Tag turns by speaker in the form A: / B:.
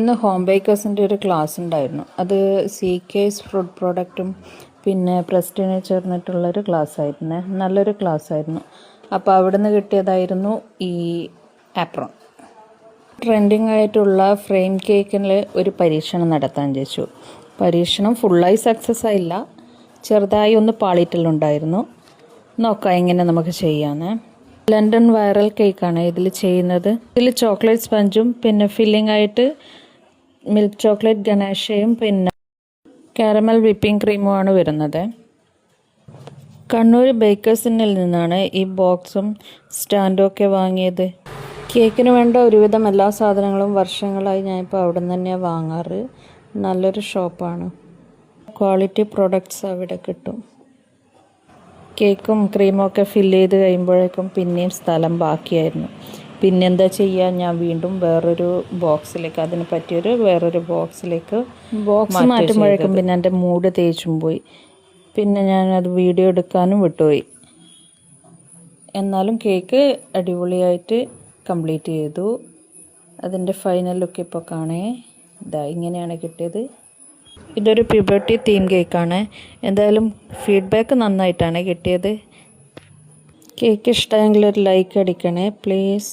A: ഇന്ന് ഹോം ബേക്കേഴ്സിൻ്റെ ഒരു ക്ലാസ് ഉണ്ടായിരുന്നു. അത് CK's ഫുഡ് പ്രോഡക്റ്റും പിന്നെ പ്രസ്റ്റിനെ ചേർന്നിട്ടുള്ളൊരു ക്ലാസ് ആയിരുന്നു. നല്ലൊരു ക്ലാസ് ആയിരുന്നു. അപ്പോൾ അവിടെ നിന്ന് കിട്ടിയതായിരുന്നു ഈ ആപ്രോൺ. ട്രെൻഡിങ് ആയിട്ടുള്ള ഫ്രെയിം കേക്കിൽ ഒരു പരീക്ഷണം നടത്താൻ ചോദിച്ചു. പരീക്ഷണം ഫുള്ളായി സക്സസ് ആയില്ല, ചെറുതായി ഒന്ന് പാളിയിട്ടുണ്ടായിരുന്നു. നോക്കാം എങ്ങനെ നമുക്ക് ചെയ്യാമെന്ന്. ലണ്ടൻ വൈറൽ കേക്കാണ് ഇതിൽ ചെയ്യുന്നത്. ഇതിൽ ചോക്ലേറ്റ് സ്പഞ്ചും പിന്നെ ഫില്ലിംഗ് ആയിട്ട് മിൽക്ക് ചോക്ലേറ്റ് ഗണേഷയും പിന്നെ കാരമൽ വിപ്പിംഗ് ക്രീമുമാണ് വരുന്നത്. കണ്ണൂർ ബേക്കേഴ്സിനിൽ നിന്നാണ് ഈ ബോക്സും സ്റ്റാൻഡും ഒക്കെ വാങ്ങിയത്. കേക്കിന് വേണ്ട ഒരുവിധം എല്ലാ സാധനങ്ങളും വർഷങ്ങളായി ഞാനിപ്പോൾ അവിടെ നിന്ന് തന്നെയാണ് വാങ്ങാറ്. നല്ലൊരു ഷോപ്പാണ്. ക്വാളിറ്റി പ്രൊഡക്ട്സ് അവിടെ കിട്ടും. കേക്കും ക്രീമും ഒക്കെ ഫില്ല് ചെയ്ത് കഴിയുമ്പോഴേക്കും പിന്നെയും സ്ഥലം ബാക്കിയായിരുന്നു. പിന്നെന്താ ചെയ്യുക, ഞാൻ വീണ്ടും വേറൊരു ബോക്സിലേക്ക്, അതിന് പറ്റിയൊരു വേറൊരു ബോക്സിലേക്ക് ബോക്സ് മാറ്റുമ്പോഴേക്കും പിന്നെ എൻ്റെ മൂഡ് തേച്ചും പോയി. പിന്നെ ഞാനത് വീഡിയോ എടുക്കാനും വിട്ടുപോയി. എന്നാലും കേക്ക് അടിപൊളിയായിട്ട് കംപ്ലീറ്റ് ചെയ്തു. അതിൻ്റെ ഫൈനൽ ലുക്ക് ഇപ്പോൾ കാണേ. ഇങ്ങനെയാണ് കിട്ടിയത്. ഇതൊരു പ്യൂബർട്ടി തീം കേക്കാണ്. എന്തായാലും ഫീഡ്ബാക്ക് നന്നായിട്ടാണ് കിട്ടിയത്. കേക്ക് ഇഷ്ടമെങ്കിൽ ഒരു ലൈക്ക് അടിക്കണേ പ്ലീസ്.